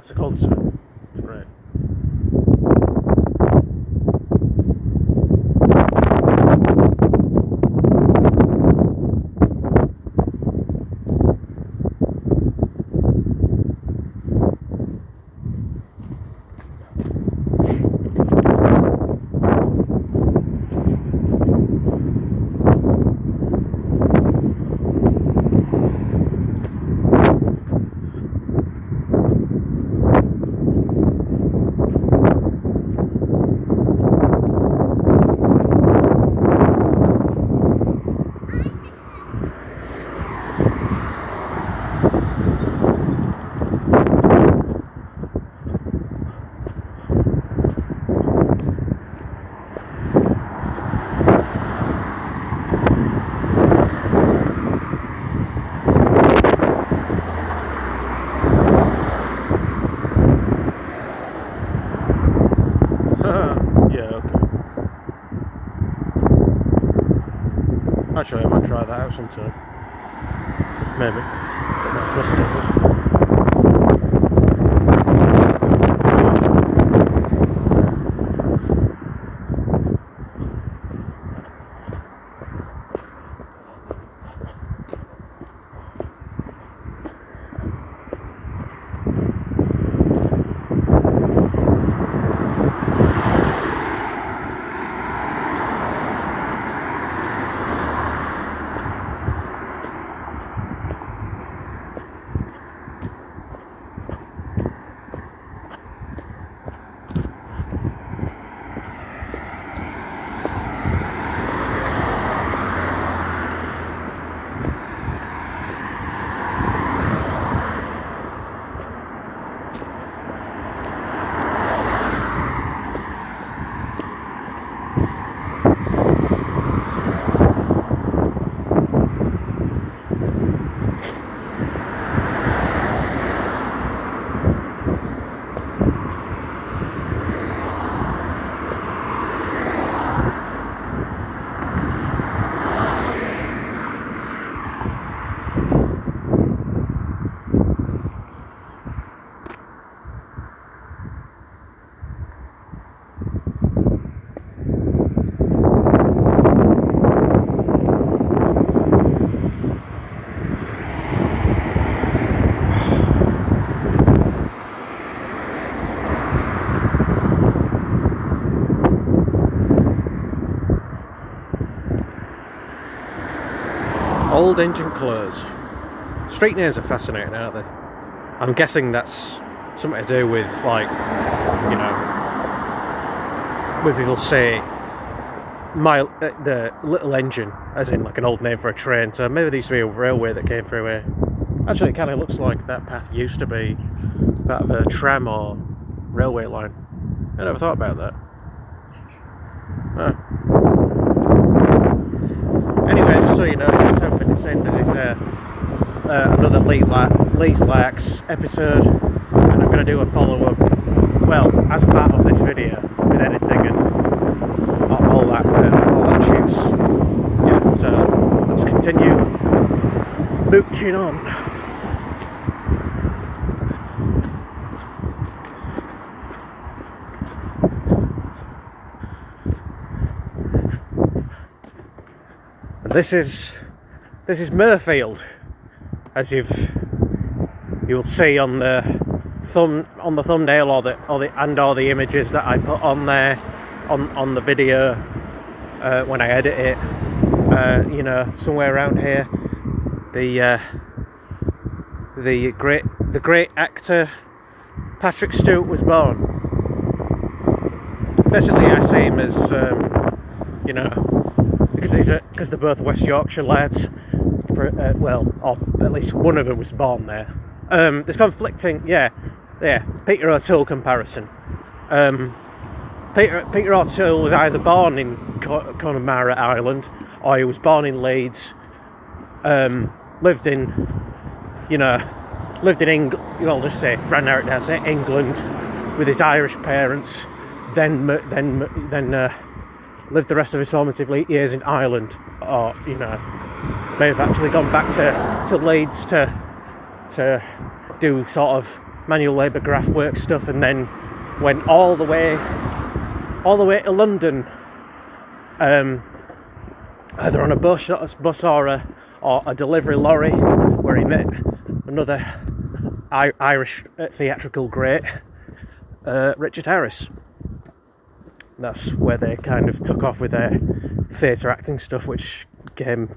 it's a concert. It's great. Actually, I might try that out sometime. Maybe. But not trust it. Old engine colours. Street names are fascinating, aren't they? I'm guessing that's something to do with, like, you know, when people say the little engine, as in like an old name for a train. So maybe there used to be a railway that came through here. Actually, it kind of looks like that path used to be part of a tram or railway line. I never thought about that. Huh. Anyway, just so you know, since 7 minutes in, this is another Lee's Larks episode, and I'm going to do a follow-up, well, as part of this video, with editing and all that juice. Yeah, so let's continue mooching on. This is Mirfield, as you'll see on the thumbnail or the images that I put on there on the video when I edit it. You know, somewhere around here, the great actor Patrick Stewart was born. Basically, I see him as you know, because they're both West Yorkshire lads, well, or at least one of them was born there. There's conflicting, yeah, Peter O'Toole comparison. Peter O'Toole was either born in Connemara, Ireland, or he was born in Leeds, lived in England, I'll just say, England, with his Irish parents, then lived the rest of his formative years in Ireland, or, you know, may have actually gone back to Leeds to do sort of manual labour graft work stuff, and then went all the way to London, either on a bus or a delivery lorry, where he met another Irish theatrical great, Richard Harris. That's where they kind of took off with their theatre acting stuff, which became,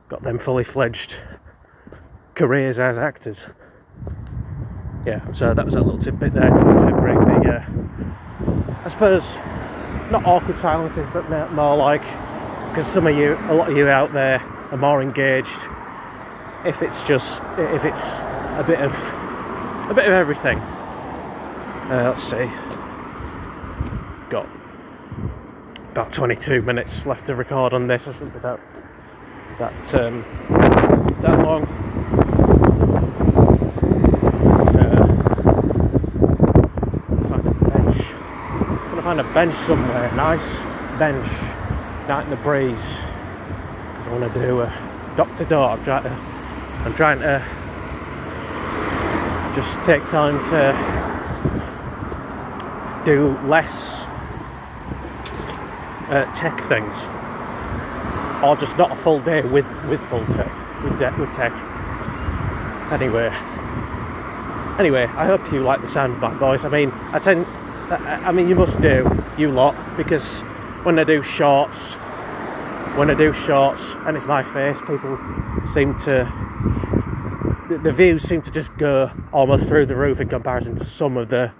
got them fully fledged careers as actors. Yeah, so that was a little tidbit there to break the, I suppose, not awkward silences, but more like, because a lot of you out there are more engaged if it's a bit of everything. Let's see, got about 22 minutes left to record on this. I shouldn't be that long. Find a bench somewhere, nice bench, night in the breeze, because I want to do a door to door. I'm trying to just take time to do less tech things, or just not a full day with full tech, with tech. Anyway, I hope you like the sound of my voice. I mean, you must do, you lot, because when I do shorts and it's my face, people seem to, the views seem to just go almost through the roof in comparison to some of the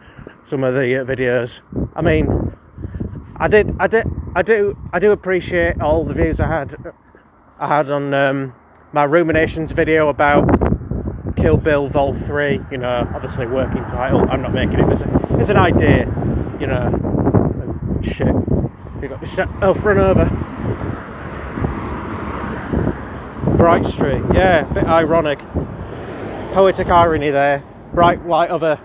videos. I mean, I do appreciate all the views I had on my Ruminations video about Kill Bill Vol 3, obviously working title. I'm not making it, it's an idea, shit, you got me set, run over. Bright Street, yeah, bit ironic, poetic irony there. Bright light of a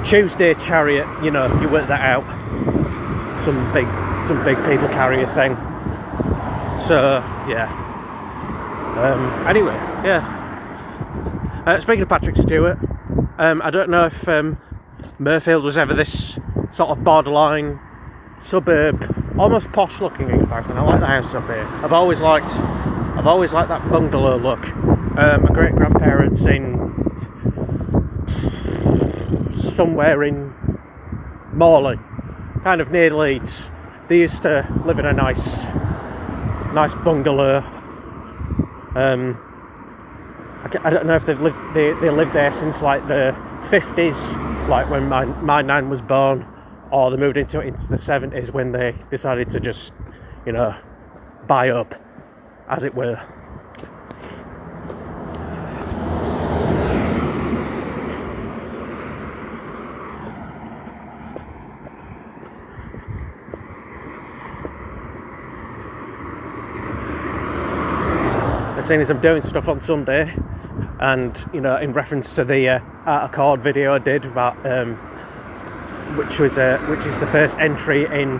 Tuesday chariot, you work that out. Some big people carry a thing. So yeah. Anyway, yeah. Speaking of Patrick Stewart, I don't know if Mirfield was ever this sort of borderline suburb, almost posh looking in comparison. I like the house up here. I've always liked that bungalow look. My great grandparents in somewhere in Morley, kind of near Leeds, they used to live in a nice bungalow. I don't know if they lived there since like the 50s, like when my nan was born, or they moved into the 70s when they decided to just, buy up, as it were. Seeing as I'm doing stuff on Sunday, and in reference to the Art of Chord video I did about which is the first entry in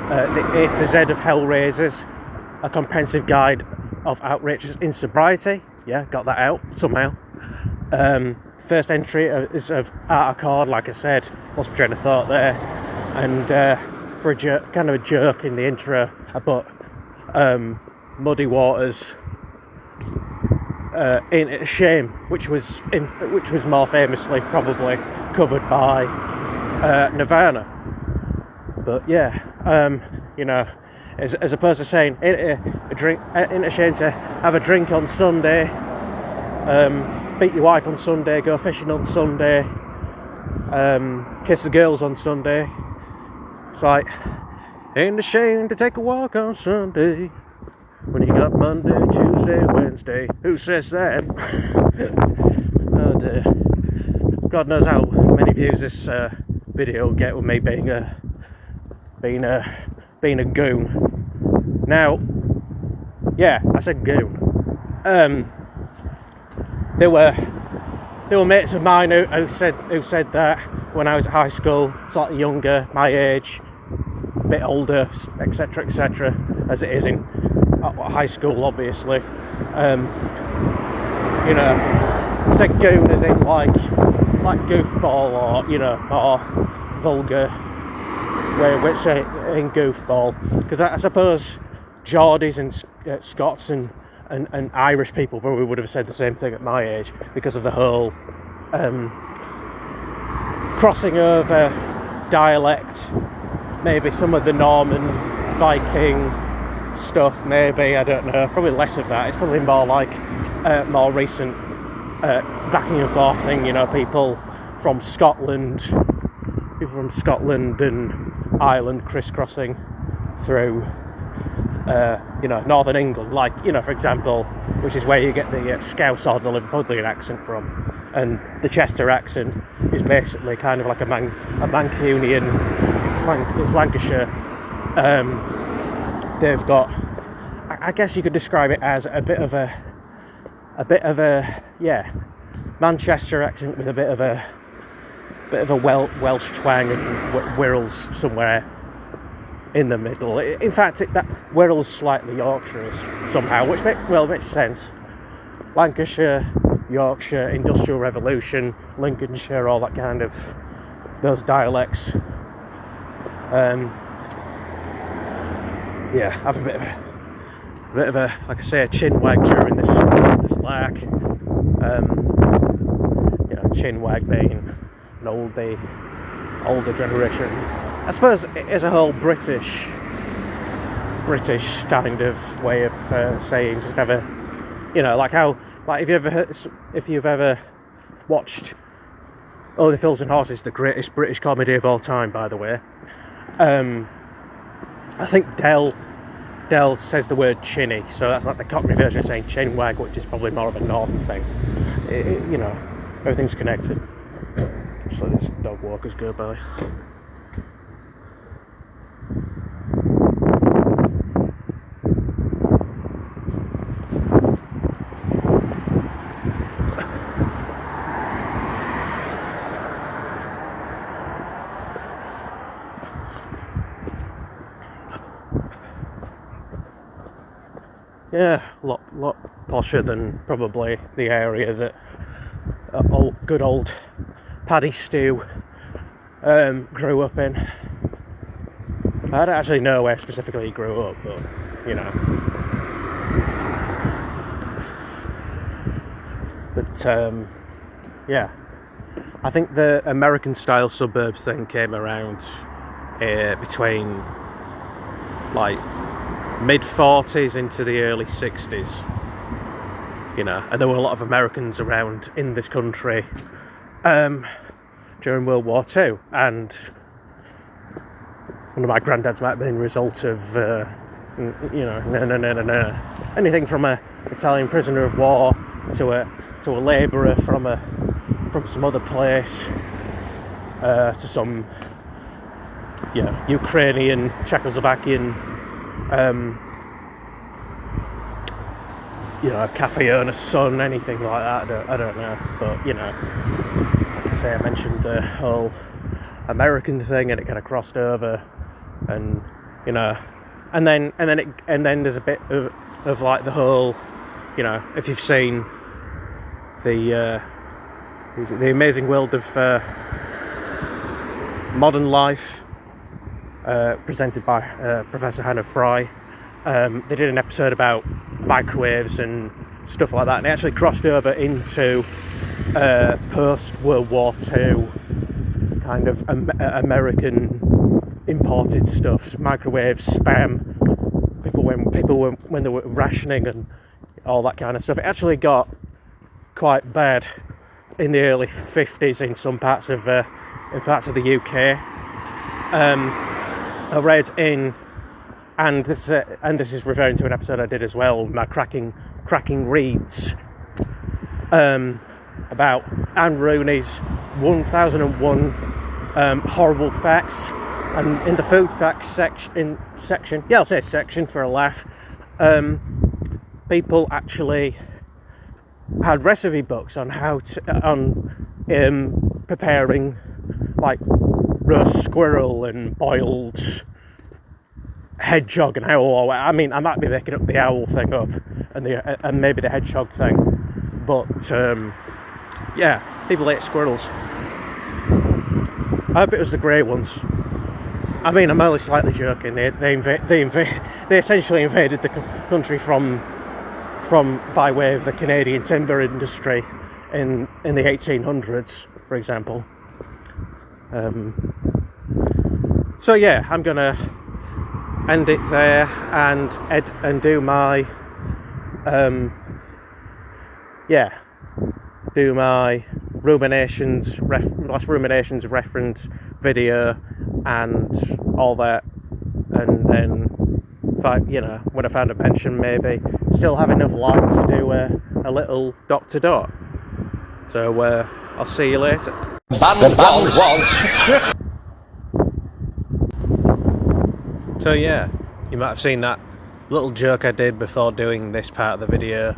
the A to Z of Hellraisers, a comprehensive guide of outrages in sobriety. Yeah, got that out somehow. First entry is of Art of Chord, like I said, lost my train of thought there, and for a kind of a joke in the intro about Muddy Waters. Ain't It a Shame, which was more famously probably covered by Nirvana. But yeah, as opposed to saying ain't it a shame to have a drink on Sunday, beat your wife on Sunday, go fishing on Sunday, kiss the girls on Sunday. It's like, ain't it a shame to take a walk on Sunday when you got Monday, Tuesday, Wednesday. Who says that? Oh dear. God knows how many views this video will get with me being a goon. Now, yeah, I said goon. There were mates of mine who said that when I was at high school, slightly younger, my age, a bit older, etc., etc. as it is in high school, obviously. St. June as in like goofball, or more vulgar way of saying in goofball, because I suppose Geordies and Scots and Irish people probably would have said the same thing at my age, because of the whole crossing over dialect, maybe some of the Norman Viking stuff, maybe, I don't know, probably less of that. It's probably more like more recent backing and forth thing, people from Scotland and Ireland crisscrossing through Northern England, like, for example, which is where you get the Scouse or the Liverpudlian accent from, and the Chester accent is basically kind of like a Mancunian, it's Lancashire. They've got, I guess you could describe it as a bit of a Manchester accent with a bit of a Welsh twang and Wirral's somewhere in the middle. In fact, that Wirral's slightly Yorkshire somehow, which makes sense. Lancashire, Yorkshire, Industrial Revolution, Lincolnshire, all that kind of, those dialects. I have a bit of a, like I say, a chin wag during this lark. Chin wag being an older generation. I suppose as a whole British kind of way of saying, just have a, like how, like if you've ever watched Only Fools and Horses, the greatest British comedy of all time, by the way. I think Del says the word chinny, so that's like the Cockney version of saying chin wag, which is probably more of a northern thing. Everything's connected. So these dog walkers go by. Yeah, a lot posher than probably the area that good old Paddy Stew grew up in. I don't actually know where specifically he grew up, but I think the American style suburbs thing came around between like mid-40s into the early 60s, and there were a lot of Americans around in this country during World War II, and one of my granddads might have been a result of anything from a Italian prisoner of war to a labourer from some other place to some Ukrainian, Czechoslovakian a cafe owner's son, anything like that. I don't know, but like I say, I mentioned the whole American thing, and it kind of crossed over, and and then there's a bit of like the whole, if you've seen the Amazing World of Modern Life, presented by Professor Hannah Fry. They did an episode about microwaves and stuff like that, and it actually crossed over into post-World War II kind of American imported stuff, microwaves, spam, when they were rationing and all that kind of stuff. It actually got quite bad in the early 50s in some parts of the UK. I read in, and this is referring to an episode I did as well, my cracking reads, about Anne Rooney's 1001 horrible facts, and in the food facts section, I'll say section for a laugh, people actually had recipe books on how to preparing like roast squirrel and boiled hedgehog and owl. I mean, I might be making up the owl thing up and maybe the hedgehog thing, but yeah, people ate squirrels. I hope it was the grey ones. I mean, I'm only slightly joking. They essentially invaded the country from by way of the Canadian timber industry in the 1800s, for example. So yeah, I'm gonna end it there and do my do my Ruminations last Ruminations reference video and all that, and then when I found a pension, maybe still have enough light to do a little dot to dot. So I'll see you later. So yeah, you might have seen that little joke I did before doing this part of the video.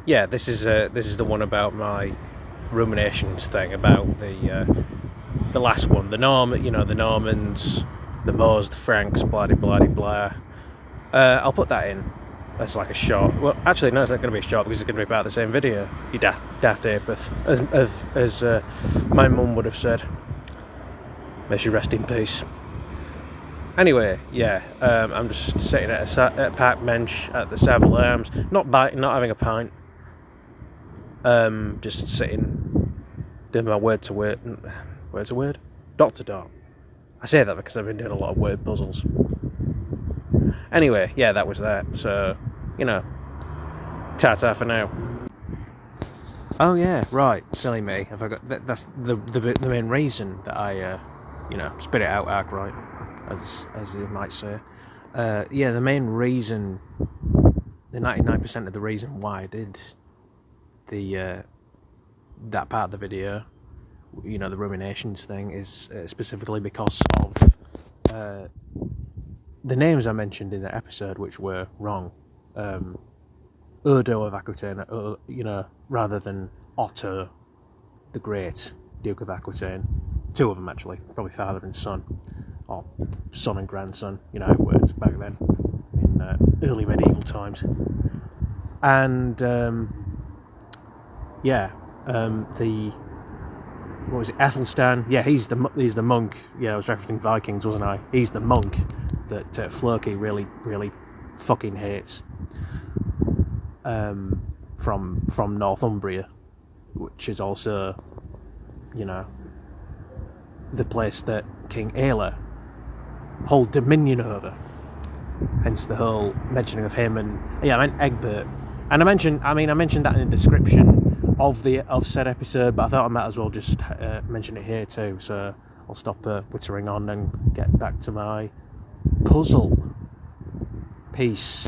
Yeah, this is the one about my Ruminations thing, about the last one, the Normans, the Moors, the Franks, blah blah blah. I'll put that in as like a short. Well, actually, no, it's not going to be a short because it's going to be part of the same video. You daft apeth, as my mum would have said. May she rest in peace. Anyway, yeah, I'm just sitting at a park bench at the Savile Arms, not having a pint. Just sitting, doing my word to word, dot to dot. I say that because I've been doing a lot of word puzzles. Anyway, yeah, that was that. So, ta-ta for now. Oh yeah, right, silly me. I forgot. That's the main reason that I, spit it out outright, as you might say. Yeah, the main reason, the 99% of the reason why I did that part of the video, the Ruminations thing, is specifically because of the names I mentioned in the episode, which were wrong. Odo of Aquitaine, rather than Otto the Great, Duke of Aquitaine. Two of them actually, probably father and son, or son and grandson. You know how it works back then in early medieval times. And what was it, Athelstan? Yeah, he's the monk. Yeah, I was referencing Vikings, wasn't I? He's the monk that Floki really fucking hates. From Northumbria, which is also, the place that King Aela hold dominion over. Hence the whole mentioning of him, and I meant Egbert. And I mentioned that in the description of said episode, but I thought I might as well just mention it here too. So I'll stop whittering on and get back to my puzzle. Peace.